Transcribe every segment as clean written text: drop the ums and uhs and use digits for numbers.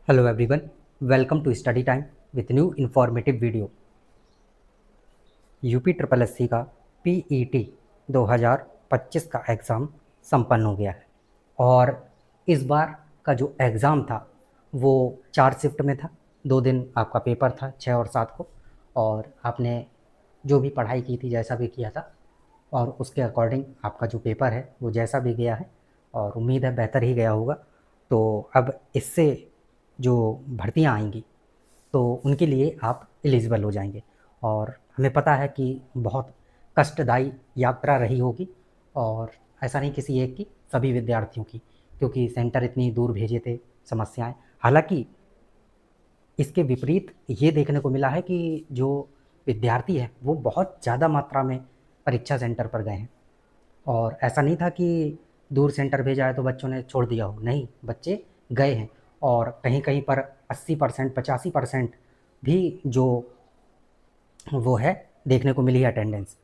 Hello everyone, welcome to study time with new informative video। UP triple SC का PET 2025 का exam संपन्न हो गया है और इस बार का जो एग्ज़ाम था वो 4 शिफ्ट में था। 2 दिन आपका पेपर था 6 और 7 को, और आपने जो भी पढ़ाई की थी जैसा भी किया था और उसके अकॉर्डिंग आपका जो पेपर है वो जैसा भी गया है और उम्मीद है बेहतर ही गया होगा। तो अब इससे जो भर्तियां आएंगी तो उनके लिए आप एलिजिबल हो जाएंगे। और हमें पता है कि बहुत कष्टदायी यात्रा रही होगी, और ऐसा नहीं किसी एक की, सभी विद्यार्थियों की, क्योंकि सेंटर इतनी दूर भेजे थे, समस्याएं। हालांकि इसके विपरीत ये देखने को मिला है कि जो विद्यार्थी हैं वो बहुत ज़्यादा मात्रा में परीक्षा सेंटर पर गए हैं, और ऐसा नहीं था कि दूर सेंटर भेजा है तो बच्चों ने छोड़ दिया हो, नहीं, बच्चे गए हैं। और कहीं कहीं पर 80% 85% भी जो वो है देखने को मिली है अटेंडेंस।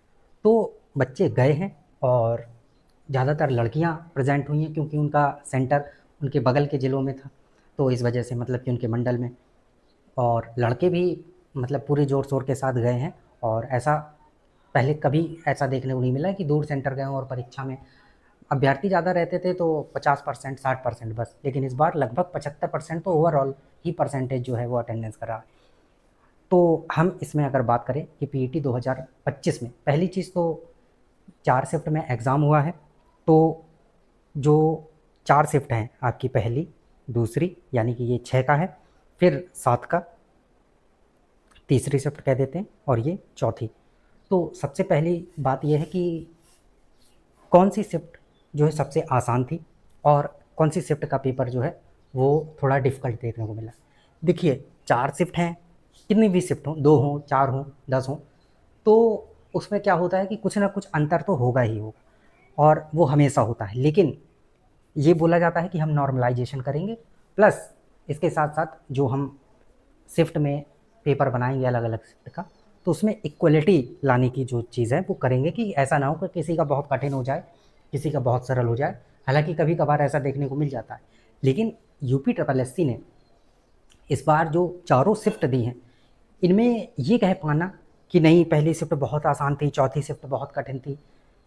तो बच्चे गए हैं और ज़्यादातर लड़कियां प्रेजेंट हुई हैं क्योंकि उनका सेंटर उनके बगल के ज़िलों में था, तो इस वजह से मतलब कि उनके मंडल में। और लड़के भी मतलब पूरे ज़ोर शोर के साथ गए हैं, और ऐसा पहले कभी ऐसा देखने को नहीं मिला है कि दूर सेंटर गए हों और परीक्षा में अभ्यर्थी ज़्यादा रहते थे तो 50% 60% बस, लेकिन इस बार लगभग 75% तो ओवरऑल ही परसेंटेज जो है वो अटेंडेंस कर रहा है। तो हम इसमें अगर बात करें कि पीईटी 2025 में पहली चीज़ तो 4 शिफ्ट में एग्ज़ाम हुआ है। तो जो 4 शिफ्ट हैं आपकी, पहली दूसरी यानी कि ये 6 का है, फिर 7 का तीसरी शिफ्ट कह देते हैं, और ये चौथी। तो सबसे पहली बात यह है कि कौन सी शिफ्ट जो है सबसे आसान थी और कौन सी शिफ्ट का पेपर जो है वो थोड़ा डिफ़िकल्ट देखने को मिला। देखिए, 4 शिफ्ट हैं, कितनी भी शिफ्ट हों, 2 हों, 4 हों, 10 हों, तो उसमें क्या होता है कि कुछ ना कुछ अंतर तो होगा ही होगा, और वो हमेशा होता है। लेकिन ये बोला जाता है कि हम नॉर्मलाइजेशन करेंगे, प्लस इसके साथ साथ जो हम शिफ्ट में पेपर बनाएंगे अलग अलग शिफ्ट का, तो उसमें इक्वलिटी लाने की जो चीज़ है वो करेंगे कि ऐसा ना हो कि किसी का बहुत कठिन हो जाए, किसी का बहुत सरल हो जाए। हालांकि कभी कभार ऐसा देखने को मिल जाता है, लेकिन यूपी ट्रिपल एससी ने इस बार जो चारों शिफ्ट दी हैं, इनमें ये कह पाना कि नहीं पहली शिफ्ट बहुत आसान थी, चौथी शिफ्ट बहुत कठिन थी,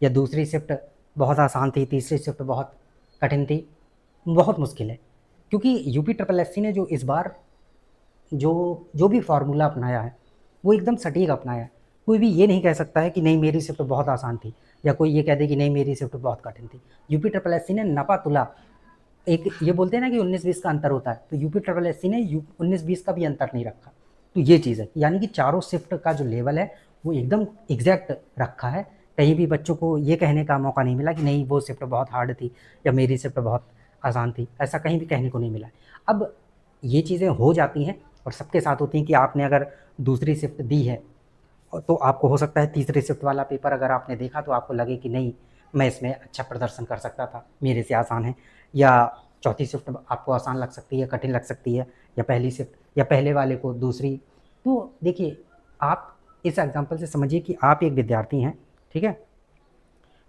या दूसरी शिफ्ट बहुत आसान थी, तीसरी शिफ्ट बहुत कठिन थी, बहुत मुश्किल है। क्योंकि यूपी ट्रिपल एससी ने जो इस बार जो जो भी फार्मूला अपनाया है वो एकदम सटीक अपनाया है। कोई भी ये नहीं कह सकता है कि नहीं मेरी शिफ्ट बहुत आसान थी, या कोई ये कह दे कि नहीं मेरी शिफ्ट बहुत कठिन थी। यूपी ट्रिपल एससी ने नपा तुला, एक ये बोलते हैं ना कि 19-20 का अंतर होता है, तो यूपी ट्रिपल एससी ने 19-20 का भी अंतर नहीं रखा। तो ये चीज़ है, यानी कि चारों शिफ्ट का जो लेवल है वो एकदम एग्जैक्ट रखा है। कहीं भी बच्चों को ये कहने का मौका नहीं मिला कि नहीं वो शिफ्ट बहुत हार्ड थी या मेरी शिफ्ट बहुत आसान थी, ऐसा कहीं भी कहने को नहीं मिला। अब ये चीज़ें हो जाती हैं और सबके साथ होती हैं कि आपने अगर दूसरी शिफ्ट दी है तो आपको हो सकता है तीसरी शिफ्ट वाला पेपर अगर आपने देखा तो आपको लगे कि नहीं मैं इसमें अच्छा प्रदर्शन कर सकता था, मेरे से आसान है। या चौथी शिफ्ट आपको आसान लग सकती है, कठिन लग सकती है, या पहली शिफ्ट या पहले वाले को दूसरी। तो देखिए, आप इस एग्जांपल से समझिए कि आप एक विद्यार्थी हैं, ठीक है,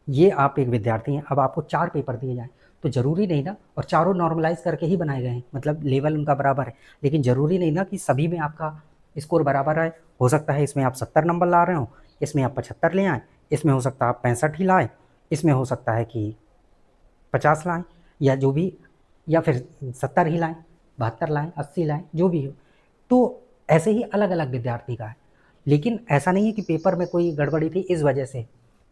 ये आप एक विद्यार्थी हैं, अब आपको 4 पेपर दिए जाएँ, तो ज़रूरी नहीं ना, और चारों नॉर्मलाइज़ करके ही बनाए गए हैं, मतलब लेवल उनका बराबर है, लेकिन ज़रूरी नहीं ना कि सभी में आपका स्कोर बराबर आए। हो सकता है इसमें आप 70 नंबर ला रहे हो, इसमें आप 75 ले आएँ, इसमें हो सकता है आप 65 ही लाएँ, इसमें हो सकता है कि 50 लाएँ, या जो भी, या फिर 70 ही लाएँ, 72 लाएँ, 80 लाएँ, जो भी हो। तो ऐसे ही अलग-अलग विद्यार्थी का है। लेकिन ऐसा नहीं है कि पेपर में कोई गड़बड़ी थी इस वजह से।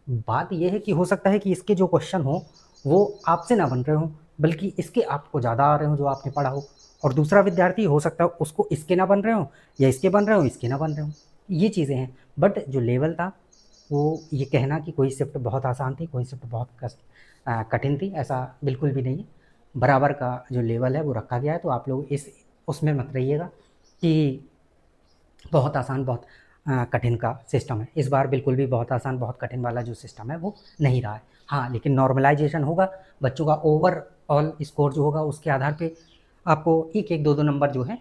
बात ये है कि हो सकता है कि इसके जो क्वेश्चन हों, वो आपसे ना बन रहे हों, बल्कि इसके आपको ज़्यादा आ रहे हों जो आपने पढ़ा हो, और दूसरा विद्यार्थी हो सकता है उसको इसके ना बन रहे हों, या इसके बन रहे हों, इसके ना बन रहे हों। ये चीज़ें हैं। बट जो लेवल था, वो ये कहना कि कोई शिफ्ट बहुत आसान थी, कोई शिफ्ट बहुत कठिन थी, ऐसा बिल्कुल भी नहीं है। बराबर का जो लेवल है वो रखा गया है, तो आप लोग इस उसमें मत रहिएगा कि बहुत आसान बहुत कठिन का सिस्टम है। इस बार बिल्कुल भी बहुत आसान बहुत कठिन वाला जो सिस्टम है वो नहीं रहा है। हाँ, लेकिन नॉर्मलाइजेशन होगा, बच्चों का ओवरऑल स्कोर जो होगा उसके आधार पे आपको एक एक दो दो नंबर जो है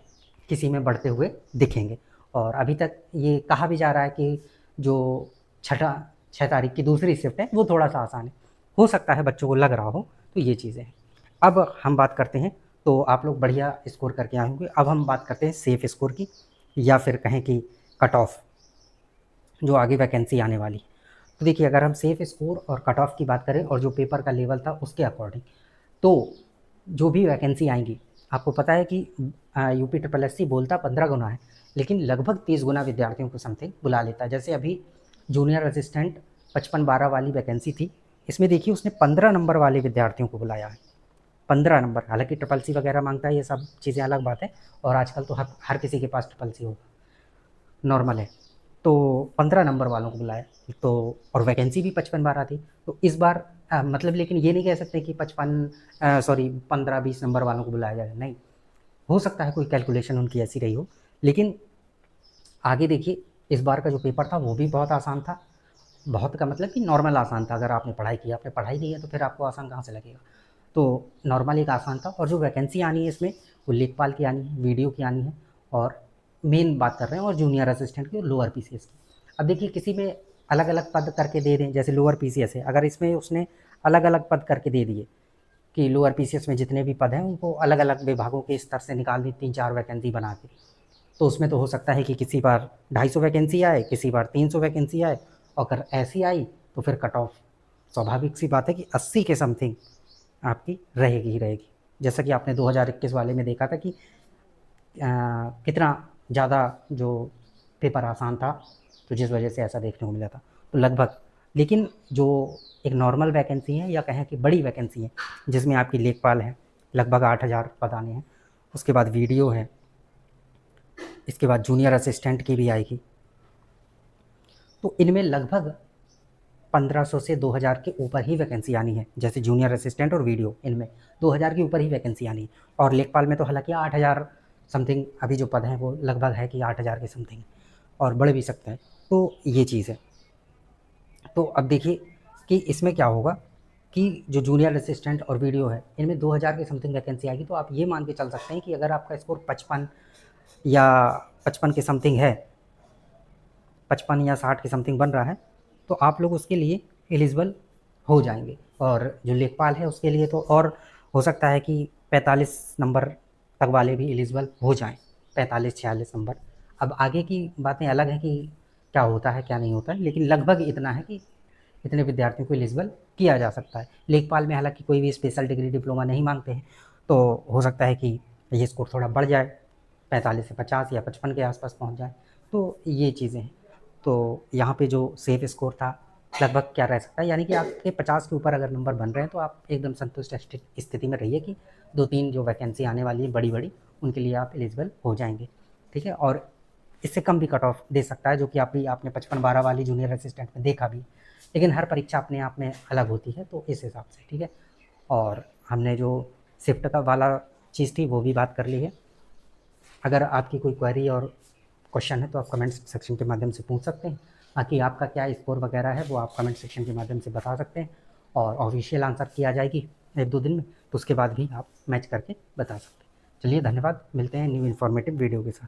किसी में बढ़ते हुए दिखेंगे। और अभी तक ये कहा भी जा रहा है कि जो 6 तारीख की दूसरी शिफ्ट है वो थोड़ा सा आसान है, हो सकता है बच्चों को लग रहा हो। तो ये चीज़ें हैं। अब हम बात करते हैं तो आप लोग बढ़िया स्कोर करके आए होंगे। अब हम बात करते हैं सेफ स्कोर की, या फिर कहें कि कट ऑफ, जो आगे वैकेंसी आने वाली। तो देखिए, अगर हम सेफ स्कोर और कट ऑफ की बात करें और जो पेपर का लेवल था उसके अकॉर्डिंग, तो जो भी वैकेंसी आएंगी, आपको पता है कि यूपी ट्रिपल एस सी बोलता 15 गुना है, लेकिन लगभग 30 गुना विद्यार्थियों को समथिंग बुला लेता है। जैसे अभी जूनियर असिस्टेंट 55-12 वाली वैकेंसी थी, इसमें देखिए उसने 15 नंबर वाले विद्यार्थियों को बुलाया है। 15 नंबर, हालांकि ट्रिपल सी वगैरह मांगता है, ये सब चीज़ें अलग बात है, और आजकल तो हर किसी के पास ट्रिपल सी होगा, नॉर्मल है। तो 15 नंबर वालों को बुलाया, तो और वैकेंसी भी 55-12 थी। तो इस बार मतलब, लेकिन ये नहीं कह सकते कि 15-20 नंबर वालों को बुलाया जाए, नहीं। हो सकता है कोई कैलकुलेशन उनकी ऐसी रही हो, लेकिन आगे देखिए, इस बार का जो पेपर था वो भी बहुत आसान था। बहुत का मतलब कि नॉर्मल आसान था। अगर आपने पढ़ाई की, आपने पढ़ाई नहीं है तो फिर आपको आसान कहाँ से लगेगा। तो नॉर्मल एक आसान था, और जो वैकेंसी आनी है इसमें, वो लेखपाल की आनी है, वीडियो की आनी है, और मेन बात कर रहे हैं और जूनियर असिस्टेंट की और लोअर पीसीएस की। अब देखिए, किसी में अलग अलग पद करके दे दें, जैसे लोअर पीसीएस है, अगर इसमें उसने अलग अलग पद करके दे दिए कि लोअर पीसीएस में जितने भी पद हैं उनको अलग अलग विभागों के स्तर से निकाल दी, 3-4 वैकेंसी बना के, तो उसमें तो हो सकता है कि किसी बार 250 वैकेंसी आए, किसी बार 300 वैकेंसी आए, और अगर ऐसी आई तो फिर कट ऑफ स्वाभाविक सी बात है कि 80 के समथिंग आपकी रहेगी ही रहेगी। जैसा कि आपने 2021 वाले में देखा था कि कितना ज़्यादा जो पेपर आसान था, तो जिस वजह से ऐसा देखने को मिला था, तो लगभग। लेकिन जो एक नॉर्मल वैकेंसी है, या कहें कि बड़ी वैकेंसी है, जिसमें आपकी लेखपाल है, लगभग 8,000 पद आने हैं, उसके बाद वीडियो है, इसके बाद जूनियर असिस्टेंट की भी आएगी, तो इनमें लगभग 1500 से 2000 के ऊपर ही वैकेंसी आनी है। जैसे जूनियर असिस्टेंट और वीडियो, इनमें 2000 के ऊपर ही वैकेंसी आनी है। और लेखपाल में तो हालांकि 8000 समथिंग अभी जो पद हैं वो लगभग है कि 8000 के समथिंग, और बढ़ भी सकते हैं। तो ये चीज़ है। तो अब देखिए कि इसमें क्या होगा कि जो जूनियर असिस्टेंट और वीडियो है, इनमें 2000 के समथिंग वैकेंसी आएगी। तो आप ये मान के चल सकते हैं कि अगर आपका स्कोर 55 या 55 के समथिंग है, 55 या 60 के समथिंग बन रहा है, तो आप लोग उसके लिए एलिजिबल हो जाएंगे। और जो लेखपाल है उसके लिए तो और हो सकता है कि 45 नंबर तक वाले भी एलिजिबल हो जाएं, 45-46 नंबर। अब आगे की बातें अलग हैं कि क्या होता है क्या नहीं होता है, लेकिन लगभग इतना है कि इतने विद्यार्थियों को एलिजिबल किया जा सकता है। लेखपाल में हालांकि कोई भी स्पेशल डिग्री डिप्लोमा नहीं मांगते हैं, तो हो सकता है कि ये स्कोर थोड़ा बढ़ जाए, 45 से 50 या 55 के आसपास पहुंच जाए। तो ये चीज़ें हैं। तो यहाँ पे जो सेफ स्कोर था, लगभग क्या रह सकता है, यानी कि आपके 50 के ऊपर अगर नंबर बन रहे हैं तो आप एकदम संतुष्ट स्थिति में रहिए कि 2-3 जो वैकेंसी आने वाली है बड़ी बड़ी, उनके लिए आप एलिजिबल हो जाएंगे। ठीक है, और इससे कम भी कट ऑफ दे सकता है, जो कि आपने 55-12 वाली जूनियर असिस्टेंट में देखा भी। लेकिन हर परीक्षा अपने आप में अलग होती है, तो इस हिसाब से ठीक है। और हमने जो शिफ्ट का वाला चीज़ थी वो भी बात कर ली है। अगर आपकी कोई क्वेरी और क्वेश्चन है तो आप कमेंट सेक्शन के माध्यम से पूछ सकते हैं। बाकी आपका क्या स्कोर वगैरह है वो आप कमेंट सेक्शन के माध्यम से बता सकते हैं, और ऑफिशियल आंसर किया जाएगी 1-2 दिन में, तो उसके बाद भी आप मैच करके बता सकते हैं। चलिए, धन्यवाद, मिलते हैं न्यू इन्फॉर्मेटिव वीडियो के साथ।